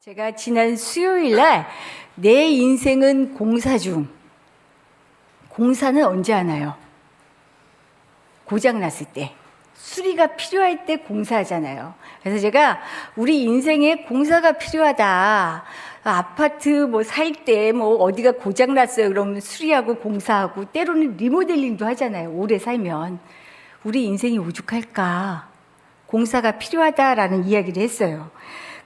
제가 지난 수요일 날 내 인생은 공사 중. 공사는 언제 하나요? 고장 났을 때. 수리가 필요할 때 공사하잖아요. 그래서 제가 우리 인생에 공사가 필요하다. 아파트 살 때 어디가 고장 났어요. 그러면 수리하고 공사하고 때로는 리모델링도 하잖아요. 오래 살면. 우리 인생이 오죽할까? 공사가 필요하다라는 이야기를 했어요.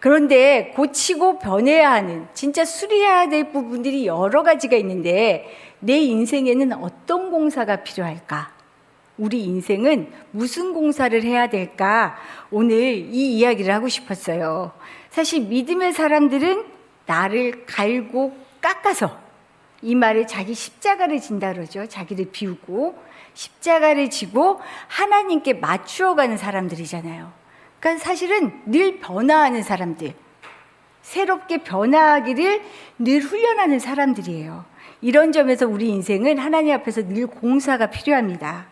그런데 고치고 변해야 하는, 진짜 수리해야 될 부분들이 여러 가지가 있는데 내 인생에는 어떤 공사가 필요할까? 우리 인생은 무슨 공사를 해야 될까? 오늘 이 이야기를 하고 싶었어요. 사실 믿음의 사람들은 나를 갈고 깎아서, 이 말에 자기 십자가를 진다 그러죠. 자기를 비우고 십자가를 지고 하나님께 맞추어가는 사람들이잖아요. 그러니까 사실은 늘 변화하는 사람들, 새롭게 변화하기를 늘 훈련하는 사람들이에요. 이런 점에서 우리 인생은 하나님 앞에서 늘 공사가 필요합니다.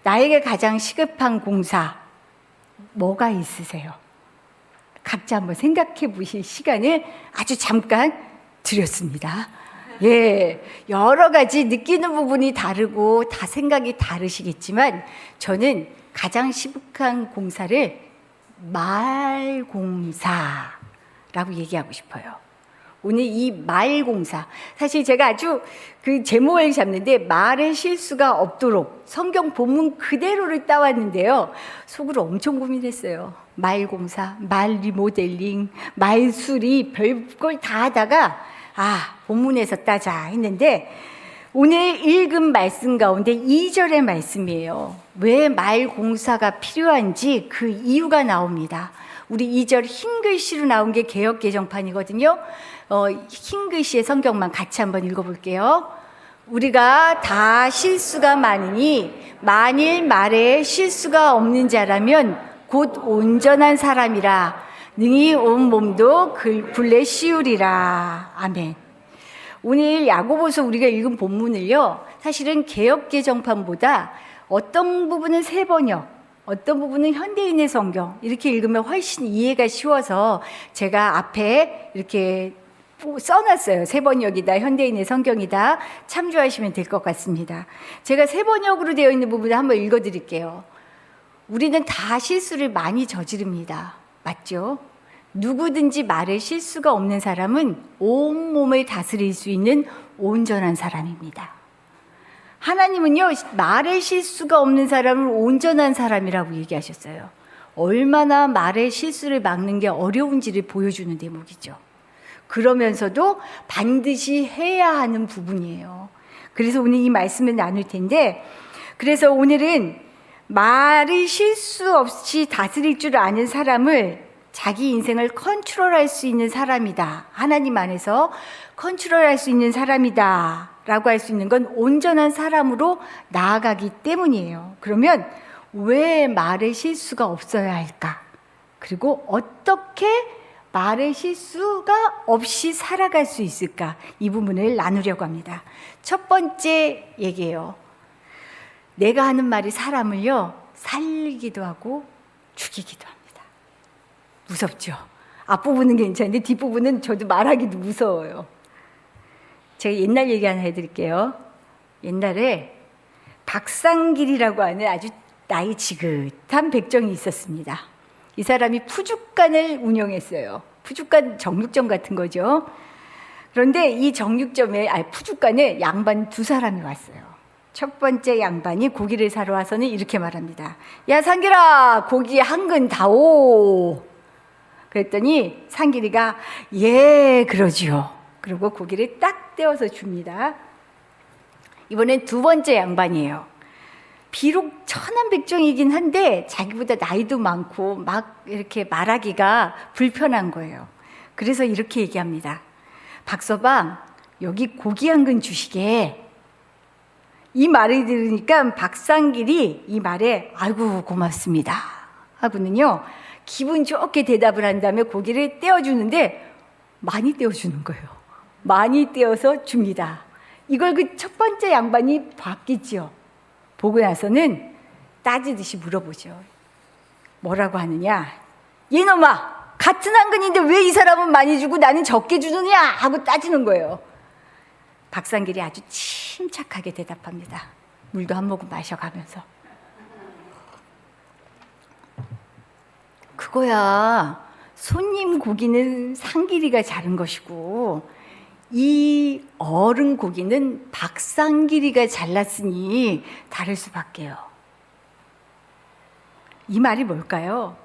나에게 가장 시급한 공사, 뭐가 있으세요? 각자 한번 생각해 보실 시간을 아주 잠깐 드렸습니다. 여러 가지 느끼는 부분이 다르고 다 생각이 다르시겠지만 저는 가장 시급한 공사를 말공사라고 얘기하고 싶어요. 오늘 이 말공사, 사실 제가 아주 그 제목을 잡는데 말의 실수가 없도록 성경 본문 그대로를 따왔는데요. 속으로 엄청 고민했어요. 말공사, 말 리모델링, 말수리, 별걸 다 하다가 본문에서 따자 했는데 오늘 읽은 말씀 가운데 2절의 말씀이에요. 왜 말공사가 필요한지 그 이유가 나옵니다. 우리 2절 흰 글씨로 나온 게 개역개정판이거든요. 흰 글씨의 성경만 같이 한번 읽어볼게요. 우리가 다 실수가 많으니 만일 말에 실수가 없는 자라면 곧 온전한 사람이라 능히 온 몸도 굴레 씌우리라. 아멘. 오늘 야고보서 우리가 읽은 본문을요, 사실은 개역개정판보다 어떤 부분은 세번역, 어떤 부분은 현대인의 성경 이렇게 읽으면 훨씬 이해가 쉬워서 제가 앞에 이렇게 써놨어요. 세번역이다, 현대인의 성경이다. 참조하시면 될 것 같습니다. 제가 세번역으로 되어 있는 부분을 한번 읽어드릴게요. 우리는 다 실수를 많이 저지릅니다. 맞죠? 누구든지 말에 실수가 없는 사람은 온몸을 다스릴 수 있는 온전한 사람입니다. 하나님은요, 말에 실수가 없는 사람을 온전한 사람이라고 얘기하셨어요. 얼마나 말의 실수를 막는 게 어려운지를 보여주는 대목이죠. 그러면서도 반드시 해야 하는 부분이에요. 그래서 오늘 이 말씀을 나눌 텐데, 그래서 오늘은 말이 실수 없이 다스릴 줄 아는 사람을 자기 인생을 컨트롤할 수 있는 사람이다. 하나님 안에서 컨트롤할 수 있는 사람이다. 라고 할 수 있는 건 온전한 사람으로 나아가기 때문이에요. 그러면 왜 말의 실수가 없어야 할까? 그리고 어떻게 말의 실수가 없이 살아갈 수 있을까? 이 부분을 나누려고 합니다. 첫 번째 얘기예요. 내가 하는 말이 사람을요, 살리기도 하고 죽이기도 합니다. 무섭죠? 앞부분은 괜찮은데 뒷부분은 저도 말하기도 무서워요. 제가 옛날 얘기 하나 해드릴게요. 옛날에 박상길이라고 하는 아주 나이 지긋한 백정이 있었습니다. 이 사람이 푸죽간을 운영했어요. 푸죽간 정육점 같은 거죠. 그런데 이 푸죽간에 양반 두 사람이 왔어요. 첫 번째 양반이 고기를 사러 와서는 이렇게 말합니다. 야, 상길아, 고기 한 근 다오. 그랬더니 상길이가 예, 그러지요. 그리고 고기를 딱 떼어서 줍니다. 이번엔 두 번째 양반이에요. 비록 천한 백정이긴 한데 자기보다 나이도 많고 막 이렇게 말하기가 불편한 거예요. 그래서 이렇게 얘기합니다. 박서방, 여기 고기 한 근 주시게. 이 말을 들으니까 박상길이 이 말에 아이고 고맙습니다 하고는요, 기분 좋게 대답을 한 다음에 고기를 떼어주는데 많이 떼어주는 거예요. 많이 떼어서 줍니다. 이걸 그 첫 번째 양반이 봤겠죠. 보고 나서는 따지듯이 물어보죠. 뭐라고 하느냐? 이놈아, 같은 한근인데 왜 이 사람은 많이 주고 나는 적게 주느냐 하고 따지는 거예요. 박상길이 아주 침착하게 대답합니다. 물도 한 모금 마셔가면서. 그거야, 손님 고기는 상길이가 자른 것이고 이 어른 고기는 박상길이가 잘랐으니 다를 수밖에요. 이 말이 뭘까요?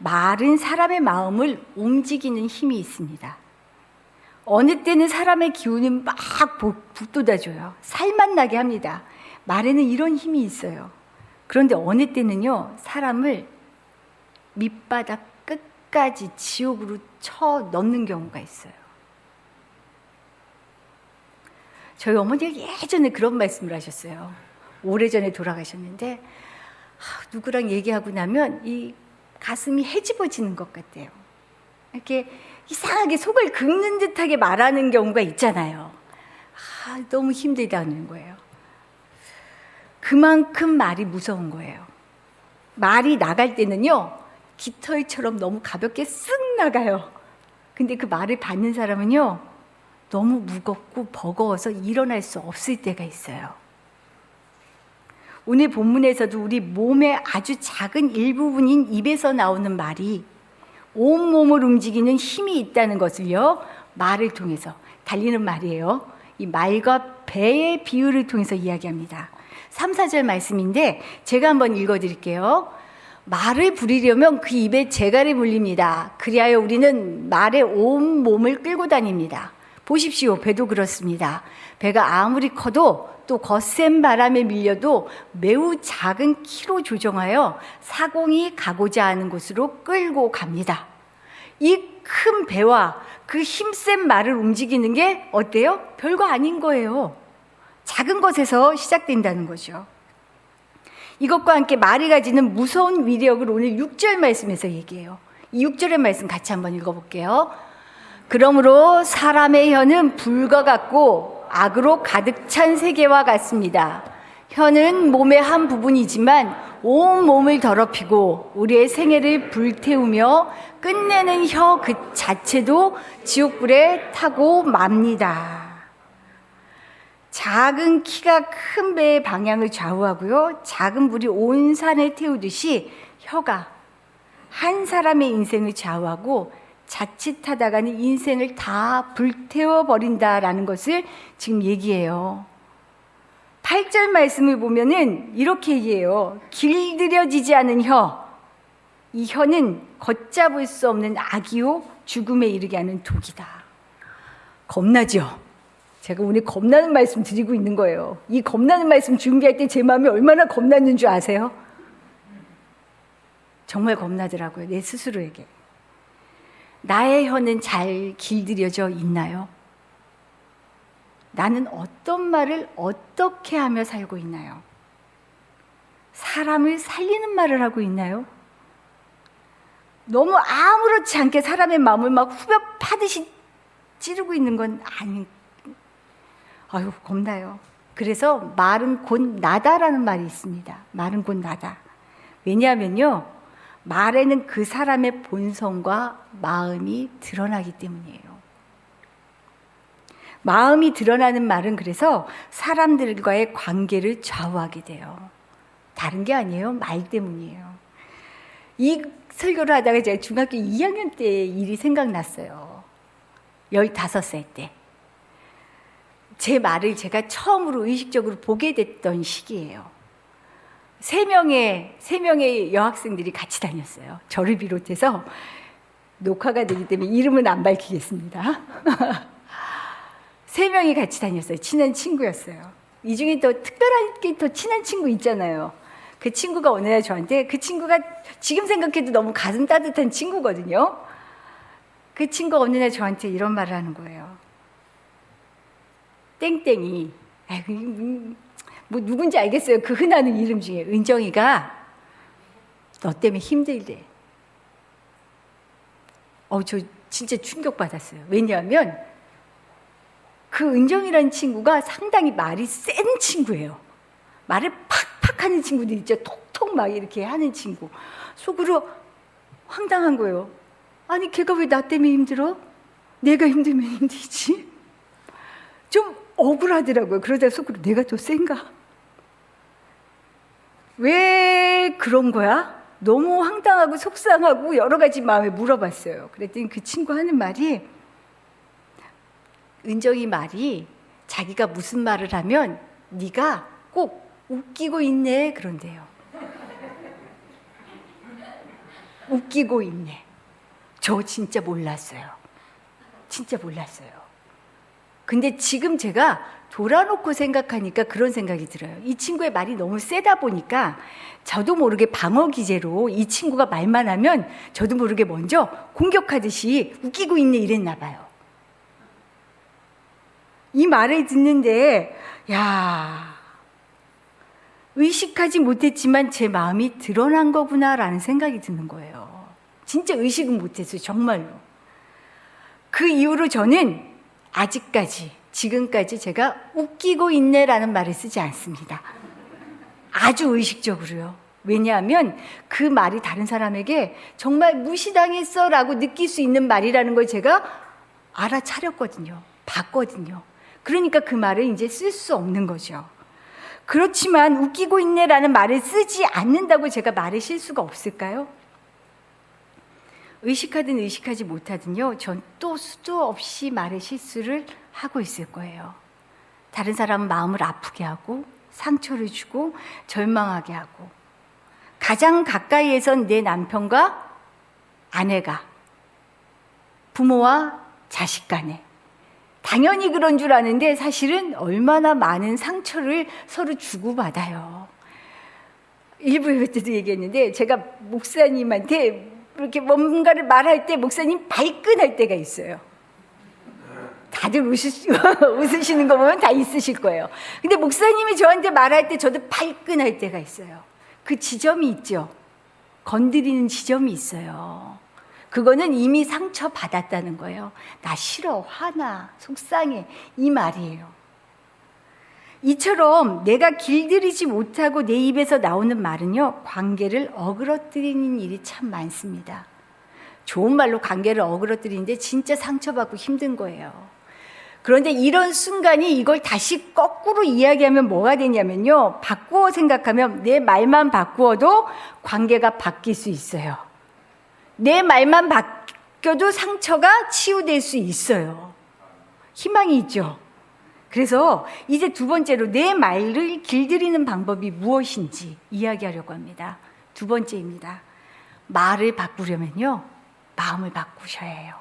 말은 사람의 마음을 움직이는 힘이 있습니다. 어느 때는 사람의 기운을 막 북돋아줘요. 살맛 나게 합니다. 말에는 이런 힘이 있어요. 그런데 어느 때는요, 사람을 밑바닥 끝까지 지옥으로 쳐 넣는 경우가 있어요. 저희 어머니가 예전에 그런 말씀을 하셨어요. 오래전에 돌아가셨는데 누구랑 얘기하고 나면 이 가슴이 헤집어지는 것 같아요. 이렇게 이상하게 속을 긁는 듯하게 말하는 경우가 있잖아요. 너무 힘들다는 거예요. 그만큼 말이 무서운 거예요. 말이 나갈 때는요, 깃털처럼 너무 가볍게 쓱 나가요. 근데 그 말을 받는 사람은요, 너무 무겁고 버거워서 일어날 수 없을 때가 있어요. 오늘 본문에서도 우리 몸의 아주 작은 일부분인 입에서 나오는 말이 온몸을 움직이는 힘이 있다는 것을요, 말을 통해서, 달리는 말이에요. 이 말과 배의 비유를 통해서 이야기합니다. 3, 4절 말씀인데 제가 한번 읽어드릴게요. 말을 부리려면 그 입에 재갈이 물립니다. 그리하여 우리는 말의 온 몸을 끌고 다닙니다. 보십시오. 배도 그렇습니다. 배가 아무리 커도 또 거센 바람에 밀려도 매우 작은 키로 조정하여 사공이 가고자 하는 곳으로 끌고 갑니다. 이 큰 배와 그 힘센 말을 움직이는 게 어때요? 별거 아닌 거예요. 작은 것에서 시작된다는 거죠. 이것과 함께 말이 가지는 무서운 위력을 오늘 6절 말씀에서 얘기해요. 이 6절의 말씀 같이 한번 읽어볼게요. 그러므로 사람의 혀는 불과 같고 악으로 가득 찬 세계와 같습니다. 혀는 몸의 한 부분이지만 온 몸을 더럽히고 우리의 생애를 불태우며 끝내는 혀 그 자체도 지옥불에 타고 맙니다. 작은 키가 큰 배의 방향을 좌우하고요, 작은 불이 온 산을 태우듯이 혀가 한 사람의 인생을 좌우하고 자칫하다가는 인생을 다 불태워버린다라는 것을 지금 얘기해요. 8절 말씀을 보면은 이렇게 얘기해요. 길들여지지 않은 혀. 이 혀는 걷잡을 수 없는 악이요 죽음에 이르게 하는 독이다. 겁나죠? 제가 오늘 겁나는 말씀 드리고 있는 거예요. 이 겁나는 말씀 준비할 때 제 마음이 얼마나 겁났는 줄 아세요? 정말 겁나더라고요. 내 스스로에게. 나의 혀는 잘 길들여져 있나요? 나는 어떤 말을 어떻게 하며 살고 있나요? 사람을 살리는 말을 하고 있나요? 너무 아무렇지 않게 사람의 마음을 막 후벼 파듯이 찌르고 있는 건 아유, 겁나요. 그래서 말은 곧 나다라는 말이 있습니다. 말은 곧 나다. 왜냐하면요, 말에는 그 사람의 본성과 마음이 드러나기 때문이에요. 마음이 드러나는 말은 그래서 사람들과의 관계를 좌우하게 돼요. 다른 게 아니에요. 말 때문이에요. 이 설교를 하다가 제가 중학교 2학년 때 일이 생각났어요. 15살 때. 제 말을 제가 처음으로 의식적으로 보게 됐던 시기예요. 3명의 여학생들이 같이 다녔어요. 저를 비롯해서. 녹화가 되기 때문에 이름은 안 밝히겠습니다. 3명이 같이 다녔어요. 친한 친구였어요. 이 중에 또 특별하게 더 친한 친구 있잖아요. 그 친구가 어느 날 저한테, 그 친구가 지금 생각해도 너무 가슴 따뜻한 친구거든요. 그 친구가 어느 날 저한테 이런 말을 하는 거예요. 땡땡이, 뭐 누군지 알겠어요. 그 흔한 이름 중에 은정이가 너 때문에 힘들대. 저 진짜 충격받았어요. 왜냐하면 그 은정이라는 친구가 상당히 말이 센 친구예요. 말을 팍팍 하는 친구들 있죠. 톡톡 막 이렇게 하는 친구. 속으로 황당한 거예요. 아니 걔가 왜 나 때문에 힘들어? 내가 힘들면 힘들지. 좀 억울하더라고요. 그러다 속으로 내가 더 센가? 왜 그런 거야? 너무 황당하고 속상하고 여러 가지 마음에 물어봤어요. 그랬더니 그 친구 하는 말이, 은정이 말이 자기가 무슨 말을 하면 네가 꼭 웃기고 있네 그런대요. 웃기고 있네. 저 진짜 몰랐어요. 진짜 몰랐어요. 근데 지금 제가 돌아놓고 생각하니까 그런 생각이 들어요. 이 친구의 말이 너무 세다 보니까 저도 모르게 방어 기제로 이 친구가 말만 하면 저도 모르게 먼저 공격하듯이 웃기고 있네 이랬나 봐요. 이 말을 듣는데 야, 의식하지 못했지만 제 마음이 드러난 거구나라는 생각이 드는 거예요. 진짜 의식은 못했어요. 정말로. 그 이후로 저는 아직까지 지금까지 제가 웃기고 있네라는 말을 쓰지 않습니다. 아주 의식적으로요. 왜냐하면 그 말이 다른 사람에게 정말 무시당했어 라고 느낄 수 있는 말이라는 걸 제가 알아차렸거든요. 봤거든요. 그러니까 그 말을 이제 쓸 수 없는 거죠. 그렇지만 웃기고 있네라는 말을 쓰지 않는다고 제가 말을 실 수가 없을까요? 의식하든 의식하지 못하든요, 전 또 수도 없이 말의 실수를 하고 있을 거예요. 다른 사람 마음을 아프게 하고 상처를 주고 절망하게 하고, 가장 가까이에선 내 남편과 아내가, 부모와 자식 간에 당연히 그런 줄 아는데 사실은 얼마나 많은 상처를 서로 주고받아요. 일부 예배 때도 얘기했는데 제가 목사님한테 이렇게 뭔가를 말할 때 목사님 발끈할 때가 있어요. 다들 웃으시는 거 보면 다 있으실 거예요. 근데 목사님이 저한테 말할 때 저도 발끈할 때가 있어요. 그 지점이 있죠. 건드리는 지점이 있어요. 그거는 이미 상처받았다는 거예요. 나 싫어, 화나, 속상해, 이 말이에요. 이처럼 내가 길들이지 못하고 내 입에서 나오는 말은요, 관계를 어그러뜨리는 일이 참 많습니다. 좋은 말로 관계를 어그러뜨리는데 진짜 상처받고 힘든 거예요. 그런데 이런 순간이 이걸 다시 거꾸로 이야기하면 뭐가 되냐면요, 바꾸어 생각하면 내 말만 바꾸어도 관계가 바뀔 수 있어요. 내 말만 바뀌어도 상처가 치유될 수 있어요. 희망이 있죠. 그래서 이제 두 번째로 내 말을 길들이는 방법이 무엇인지 이야기하려고 합니다. 두 번째입니다. 말을 바꾸려면요, 마음을 바꾸셔야 해요.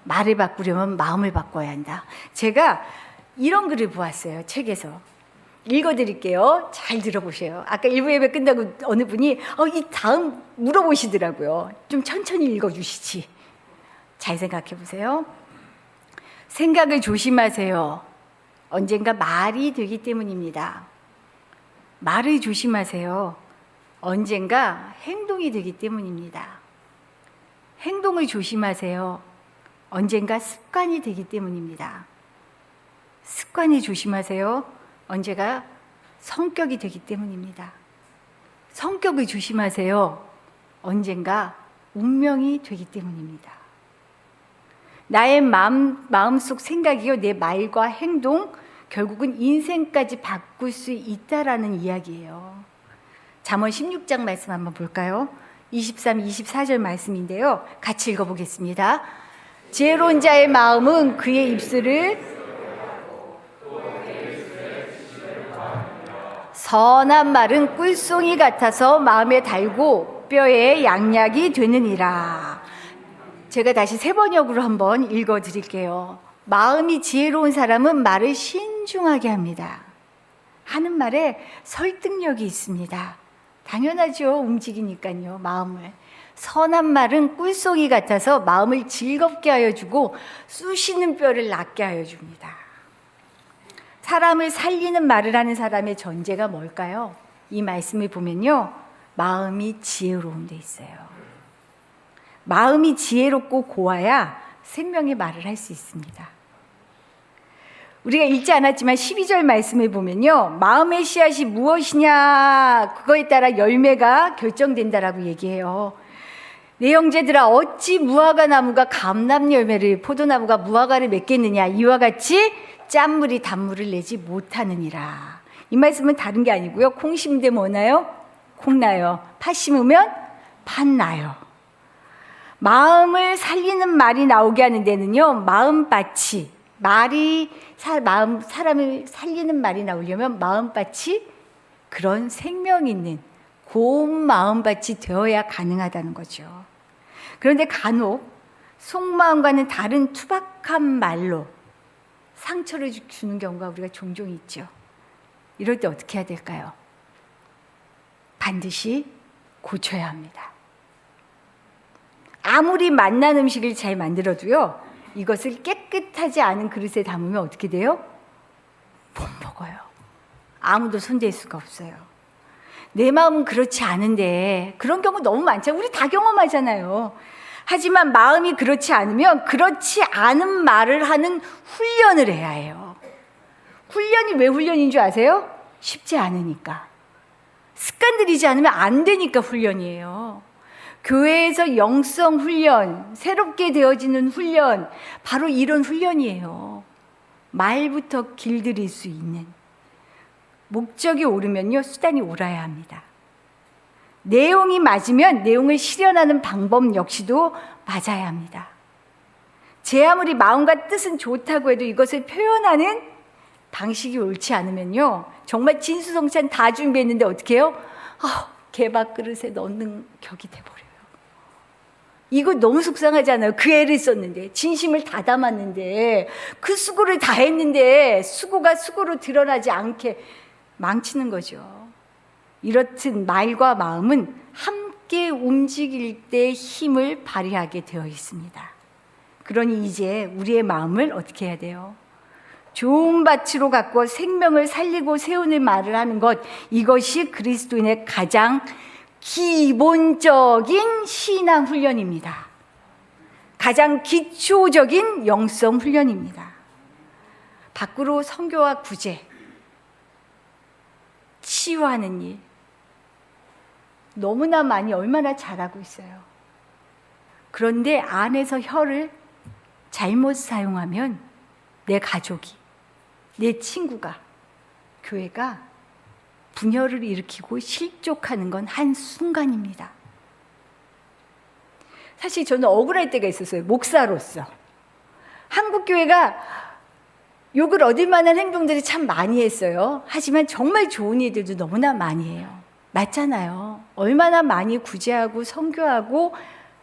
말을 바꾸려면 마음을 바꿔야 한다. 제가 이런 글을 보았어요. 책에서. 읽어드릴게요. 잘 들어보세요. 아까 일부 예배 끝나고 어느 분이 이 다음 물어보시더라고요. 좀 천천히 읽어주시지. 잘 생각해 보세요. 생각을 조심하세요. 언젠가 말이 되기 때문입니다. 말을 조심하세요. 언젠가 행동이 되기 때문입니다. 행동을 조심하세요. 언젠가 습관이 되기 때문입니다. 습관을 조심하세요. 언제가 성격이 되기 때문입니다. 성격을 조심하세요. 언젠가 운명이 되기 때문입니다. 나의 마음속 생각이요, 내 말과 행동, 결국은 인생까지 바꿀 수 있다라는 이야기예요. 잠언 16장 말씀 한번 볼까요? 23, 24절 말씀인데요. 같이 읽어보겠습니다. 지혜로운 자의 마음은 그의 입술을, 선한 말은 꿀송이 같아서 마음에 달고 뼈에 양약이 되느니라. 제가 다시 세 번역으로 한번 읽어드릴게요. 마음이 지혜로운 사람은 말을 신중하게 합니다. 하는 말에 설득력이 있습니다. 당연하죠. 움직이니까요, 마음을. 선한 말은 꿀송이 같아서 마음을 즐겁게 하여 주고 쑤시는 뼈를 낫게 하여 줍니다. 사람을 살리는 말을 하는 사람의 전제가 뭘까요? 이 말씀을 보면요, 마음이 지혜로운 데 있어요. 마음이 지혜롭고 고와야 생명의 말을 할 수 있습니다. 우리가 읽지 않았지만 12절 말씀을 보면요, 마음의 씨앗이 무엇이냐, 그거에 따라 열매가 결정된다라고 얘기해요. 내 형제들아 어찌 무화과 나무가 감람 열매를 포도나무가 무화과를 맺겠느냐 이와 같이 짠물이 단물을 내지 못하느니라. 이 말씀은 다른 게 아니고요. 콩 심는데 뭐 나요? 콩 나요. 팥 심으면 팥 나요. 마음을 살리는 말이 나오게 하는 데는요, 마음밭이 사람을 살리는 말이 나오려면 마음밭이 그런 생명 있는 고운 마음밭이 되어야 가능하다는 거죠. 그런데 간혹 속마음과는 다른 투박한 말로 상처를 주는 경우가 우리가 종종 있죠. 이럴 때 어떻게 해야 될까요? 반드시 고쳐야 합니다. 아무리 맛난 음식을 잘 만들어도요, 이것을 깨끗하지 않은 그릇에 담으면 어떻게 돼요? 못 먹어요. 아무도 손댈 수가 없어요. 내 마음은 그렇지 않은데, 그런 경우 너무 많잖아요. 우리 다 경험하잖아요. 하지만 마음이 그렇지 않으면 그렇지 않은 말을 하는 훈련을 해야 해요. 훈련이 왜 훈련인 줄 아세요? 쉽지 않으니까. 습관 들이지 않으면 안 되니까 훈련이에요. 교회에서 영성 훈련, 새롭게 되어지는 훈련, 바로 이런 훈련이에요. 말부터 길들일 수 있는. 목적이 옳으면요, 수단이 옳아야 합니다. 내용이 맞으면 내용을 실현하는 방법 역시도 맞아야 합니다. 제 아무리 마음과 뜻은 좋다고 해도 이것을 표현하는 방식이 옳지 않으면요, 정말 진수성찬 다 준비했는데 어떻게 해요? 개밥 그릇에 넣는 격이 돼버려요. 이거 너무 속상하잖아요. 그 애를 썼는데, 진심을 다 담았는데, 그 수고를 다 했는데 수고가 수고로 드러나지 않게 망치는 거죠. 이렇듯 말과 마음은 함께 움직일 때 힘을 발휘하게 되어 있습니다. 그러니 이제 우리의 마음을 어떻게 해야 돼요? 좋은 밭으로 갖고 생명을 살리고 세우는 말을 하는 것, 이것이 그리스도인의 가장 기본적인 신앙 훈련입니다. 가장 기초적인 영성 훈련입니다. 밖으로 선교와 구제, 치유하는 일, 너무나 많이 얼마나 잘하고 있어요. 그런데 안에서 혀를 잘못 사용하면 내 가족이, 내 친구가, 교회가 분열을 일으키고 실족하는 건 한순간입니다. 사실 저는 억울할 때가 있었어요. 목사로서. 한국교회가 욕을 얻을 만한 행동들이 참 많이 했어요. 하지만 정말 좋은 일들도 너무나 많이 해요. 맞잖아요. 얼마나 많이 구제하고 선교하고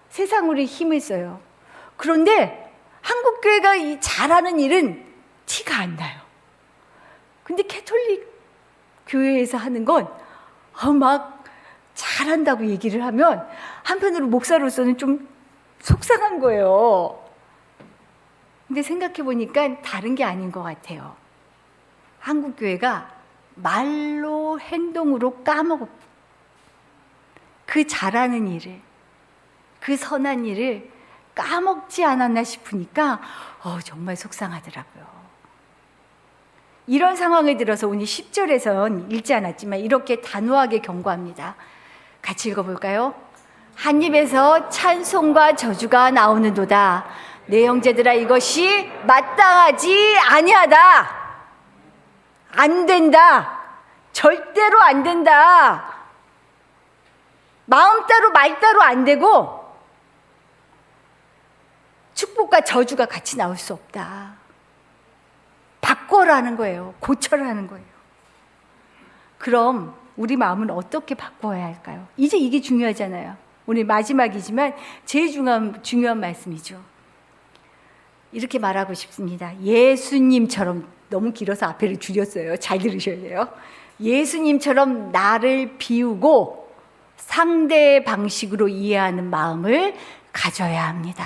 세상으로 힘을 써요. 그런데 한국교회가 잘하는 일은 티가 안 나요. 근데 캐톨릭 교회에서 하는 건 막 잘한다고 얘기를 하면 한편으로 목사로서는 좀 속상한 거예요. 근데 생각해 보니까 다른 게 아닌 것 같아요. 한국 교회가 말로 행동으로 까먹어. 그 잘하는 일을, 그 선한 일을 까먹지 않았나 싶으니까 정말 속상하더라고요. 이런 상황에 들어서 오늘 10절에선 읽지 않았지만 이렇게 단호하게 경고합니다. 같이 읽어볼까요? 한 입에서 찬송과 저주가 나오는도다. 내 형제들아, 이것이 마땅하지 아니하다. 안 된다. 절대로 안 된다. 마음 따로 말 따로 안 되고 축복과 저주가 같이 나올 수 없다. 바꿔라는 거예요. 고쳐라는 거예요. 그럼 우리 마음은 어떻게 바꿔야 할까요? 이제 이게 중요하잖아요. 오늘 마지막이지만 제일 중요한 말씀이죠. 이렇게 말하고 싶습니다. 예수님처럼, 너무 길어서 앞에를 줄였어요. 잘 들으셔야 돼요. 예수님처럼 나를 비우고 상대의 방식으로 이해하는 마음을 가져야 합니다.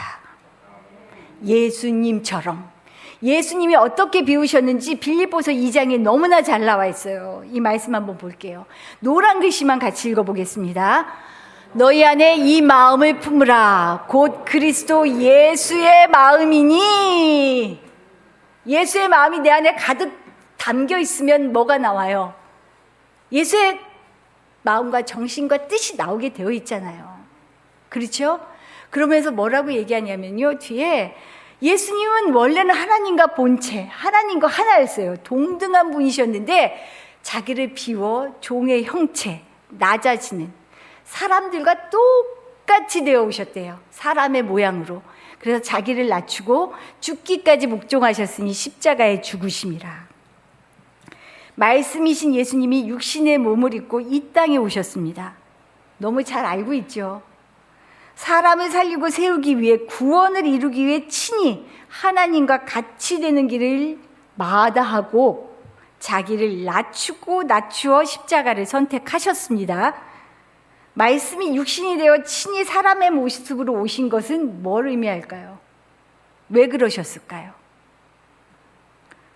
예수님처럼. 예수님이 어떻게 비우셨는지 빌립보서 2장에 너무나 잘 나와 있어요. 이 말씀 한번 볼게요. 노란 글씨만 같이 읽어보겠습니다. 너희 안에 이 마음을 품으라. 곧 그리스도 예수의 마음이니. 예수의 마음이 내 안에 가득 담겨 있으면 뭐가 나와요? 예수의 마음과 정신과 뜻이 나오게 되어 있잖아요. 그렇죠? 그러면서 뭐라고 얘기하냐면요, 뒤에 예수님은 원래는 하나님과 본체, 하나님과 하나였어요. 동등한 분이셨는데 자기를 비워 종의 형체, 낮아지는 사람들과 똑같이 되어 오셨대요. 사람의 모양으로. 그래서 자기를 낮추고 죽기까지 복종하셨으니 십자가에 죽으심이라. 말씀이신 예수님이 육신의 몸을 입고 이 땅에 오셨습니다. 너무 잘 알고 있죠. 사람을 살리고 세우기 위해, 구원을 이루기 위해 친히 하나님과 같이 되는 길을 마다하고 자기를 낮추어 십자가를 선택하셨습니다. 말씀이 육신이 되어 친히 사람의 모습으로 오신 것은 뭘 의미할까요? 왜 그러셨을까요?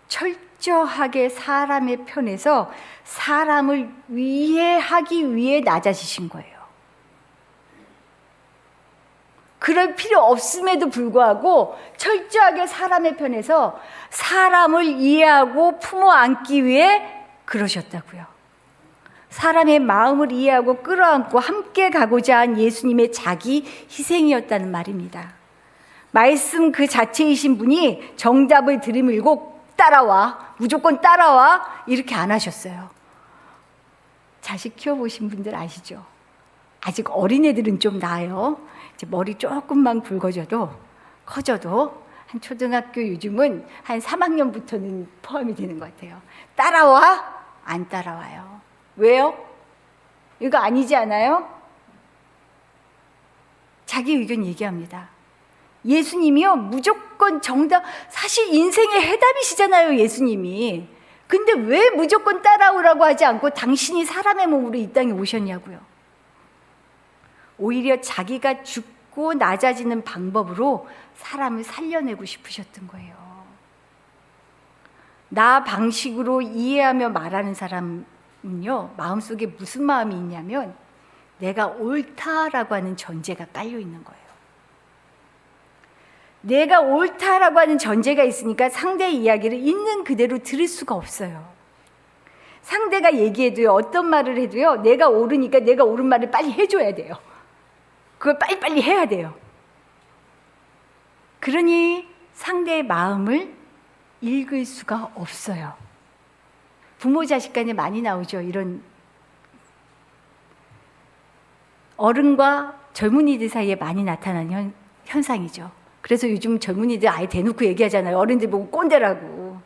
철저하게 사람의 편에서 사람을 이해하기 위해 낮아지신 거예요. 그럴 필요 없음에도 불구하고 철저하게 사람의 편에서 사람을 이해하고 품어 안기 위해 그러셨다고요. 사람의 마음을 이해하고 끌어안고 함께 가고자 한 예수님의 자기 희생이었다는 말입니다. 말씀 그 자체이신 분이 정답을 들이밀고 따라와, 무조건 따라와, 이렇게 안 하셨어요. 자식 키워보신 분들 아시죠? 아직 어린애들은 좀 나아요. 이제 머리 조금만 굵어져도, 커져도 한 초등학교 요즘은 한 3학년부터는 포함이 되는 것 같아요. 따라와? 안 따라와요. 왜요? 이거 아니지 않아요? 자기 의견 얘기합니다. 예수님이요, 무조건 정답, 사실 인생의 해답이시잖아요, 예수님이. 근데 왜 무조건 따라오라고 하지 않고 당신이 사람의 몸으로 이 땅에 오셨냐고요. 오히려 자기가 죽고 낮아지는 방법으로 사람을 살려내고 싶으셨던 거예요. 나 방식으로 이해하며 말하는 사람은요, 마음속에 무슨 마음이 있냐면 내가 옳다라고 하는 전제가 깔려 있는 거예요. 내가 옳다라고 하는 전제가 있으니까 상대의 이야기를 있는 그대로 들을 수가 없어요. 상대가 얘기해도요, 어떤 말을 해도요, 내가 옳으니까 내가 옳은 말을 빨리 해줘야 돼요. 그걸 빨리빨리 해야 돼요. 그러니 상대의 마음을 읽을 수가 없어요. 부모 자식 간에 많이 나오죠. 이런 어른과 젊은이들 사이에 많이 나타나는 현상이죠. 그래서 요즘 젊은이들 아예 대놓고 얘기하잖아요. 어른들 보고 꼰대라고.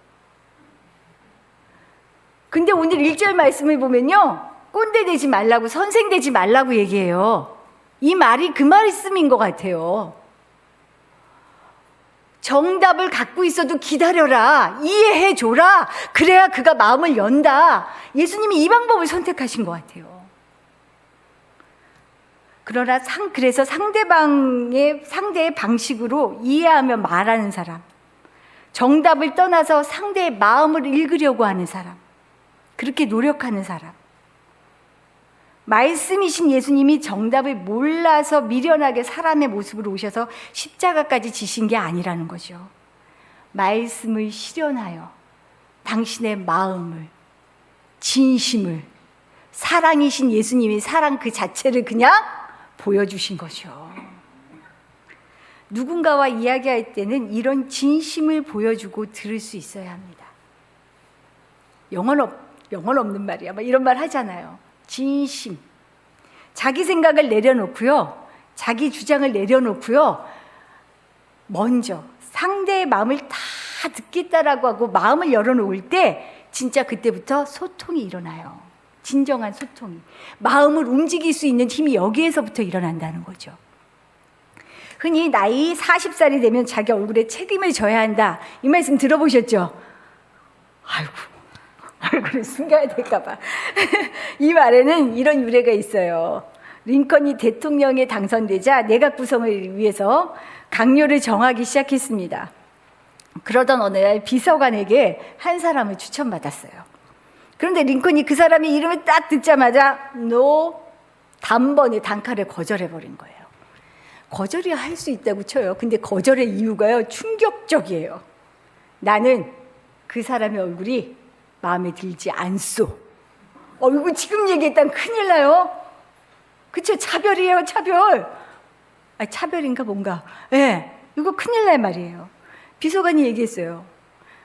근데 오늘 1절 말씀을 보면요, 꼰대 되지 말라고, 선생 되지 말라고 얘기해요. 이 말이 그 말씀인 것 같아요. 정답을 갖고 있어도 기다려라, 이해해줘라, 그래야 그가 마음을 연다. 예수님이 이 방법을 선택하신 것 같아요. 그러나 그래서 상대의 방식으로 이해하며 말하는 사람, 정답을 떠나서 상대의 마음을 읽으려고 하는 사람, 그렇게 노력하는 사람, 말씀이신 예수님이 정답을 몰라서 미련하게 사람의 모습으로 오셔서 십자가까지 지신 게 아니라는 거죠. 말씀을 실현하여 당신의 마음을, 진심을, 사랑이신 예수님의 사랑 그 자체를 그냥 보여주신 거죠. 누군가와 이야기할 때는 이런 진심을 보여주고 들을 수 있어야 합니다. 영혼 없는 말이야, 막 이런 말 하잖아요. 진심. 자기 생각을 내려놓고요, 자기 주장을 내려놓고요, 먼저 상대의 마음을 다 듣겠다라고 하고 마음을 열어놓을 때 진짜 그때부터 소통이 일어나요. 진정한 소통이. 마음을 움직일 수 있는 힘이 여기에서부터 일어난다는 거죠. 흔히 나이 40살이 되면 자기 얼굴에 책임을 져야 한다, 이 말씀 들어보셨죠? 아이고, 얼굴을 숨겨야 될까봐. 이 말에는 이런 유래가 있어요. 링컨이 대통령에 당선되자 내각 구성을 위해서 강요를 정하기 시작했습니다. 그러던 어느 날 비서관에게 한 사람을 추천받았어요. 그런데 링컨이 그 사람의 이름을 딱 듣자마자 단번에 단칼에 거절해버린 거예요. 거절이 할 수 있다고 쳐요. 근데 거절의 이유가요, 충격적이에요. 나는 그 사람의 얼굴이 마음에 들지 않소. 이거 지금 얘기했다면 큰일 나요. 그쵸? 차별이에요, 차별. 차별인가 뭔가. 예, 이거 큰일 날 말이에요. 비서관이 얘기했어요.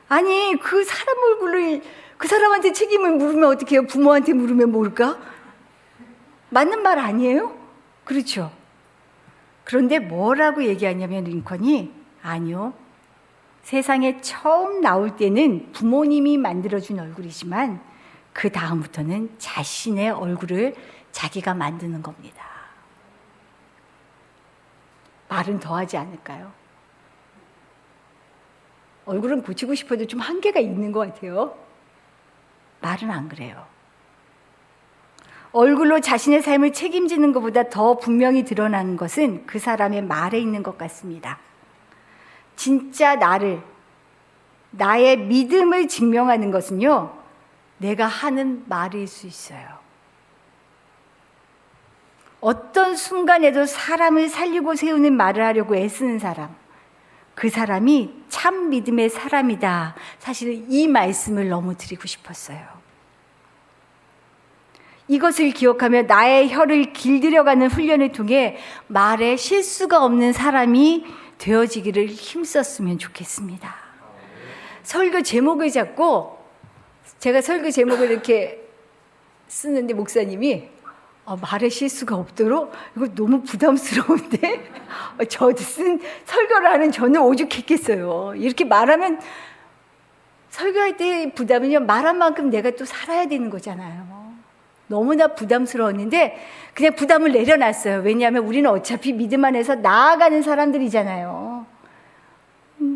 아니, 그 사람 얼굴을 그 사람한테 책임을 물으면 어떻게 해요? 부모한테 물으면 모를까? 맞는 말 아니에요? 그렇죠. 그런데 뭐라고 얘기하냐면 링컨이 아니요. 세상에 처음 나올 때는 부모님이 만들어준 얼굴이지만 그 다음부터는 자신의 얼굴을 자기가 만드는 겁니다. 말은 더하지 않을까요? 얼굴은 고치고 싶어도 좀 한계가 있는 것 같아요. 말은 안 그래요. 얼굴로 자신의 삶을 책임지는 것보다 더 분명히 드러나는 것은 그 사람의 말에 있는 것 같습니다. 진짜 나의 믿음을 증명하는 것은요, 내가 하는 말일 수 있어요. 어떤 순간에도 사람을 살리고 세우는 말을 하려고 애쓰는 사람, 그 사람이 참 믿음의 사람이다. 사실은 이 말씀을 너무 드리고 싶었어요. 이것을 기억하며 나의 혀를 길들여가는 훈련을 통해 말에 실수가 없는 사람이 되어지기를 힘썼으면 좋겠습니다. 설교 제목을 잡고 제가 설교 제목을 이렇게 쓰는데 목사님이 말에 실수가 없도록 이거 너무 부담스러운데 저도 쓴 설교를 하는 저는 오죽했겠어요. 이렇게 말하면 설교할 때 부담은요, 말한 만큼 내가 또 살아야 되는 거잖아요. 너무나 부담스러웠는데 그냥 부담을 내려놨어요. 왜냐하면 우리는 어차피 믿음 안에서 나아가는 사람들이잖아요.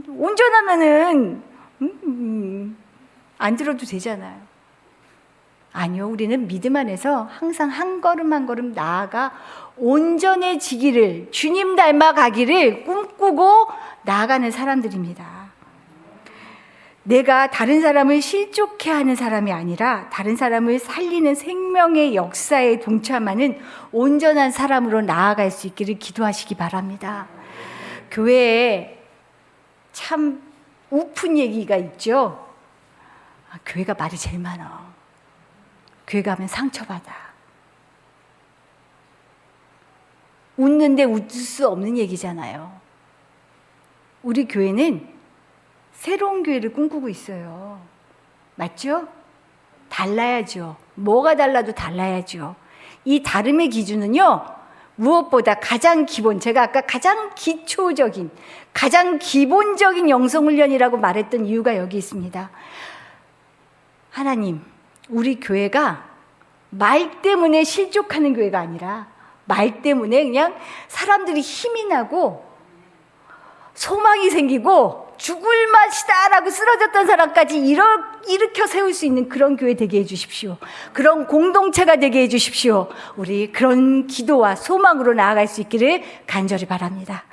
온전하면은 안 들어도 되잖아요. 아니요, 우리는 믿음 안에서 항상 한 걸음 한 걸음 나아가 온전해지기를, 주님 닮아가기를 꿈꾸고 나아가는 사람들입니다. 내가 다른 사람을 실족해 하는 사람이 아니라 다른 사람을 살리는 생명의 역사에 동참하는 온전한 사람으로 나아갈 수 있기를 기도하시기 바랍니다. 교회에 참 우픈 얘기가 있죠. 교회가 말이 제일 많아. 교회 가면 상처받아. 웃는데 웃을 수 없는 얘기잖아요. 우리 교회는 새로운 교회를 꿈꾸고 있어요. 맞죠? 달라야죠. 뭐가 달라도 달라야죠. 이 다름의 기준은요, 무엇보다 가장 기본, 제가 아까 가장 기초적인, 가장 기본적인 영성훈련이라고 말했던 이유가 여기 있습니다. 하나님, 우리 교회가 말 때문에 실족하는 교회가 아니라 말 때문에 그냥 사람들이 힘이 나고 소망이 생기고 죽을 맛이다라고 쓰러졌던 사람까지 일으켜 세울 수 있는 그런 교회 되게 해주십시오. 그런 공동체가 되게 해주십시오. 우리 그런 기도와 소망으로 나아갈 수 있기를 간절히 바랍니다.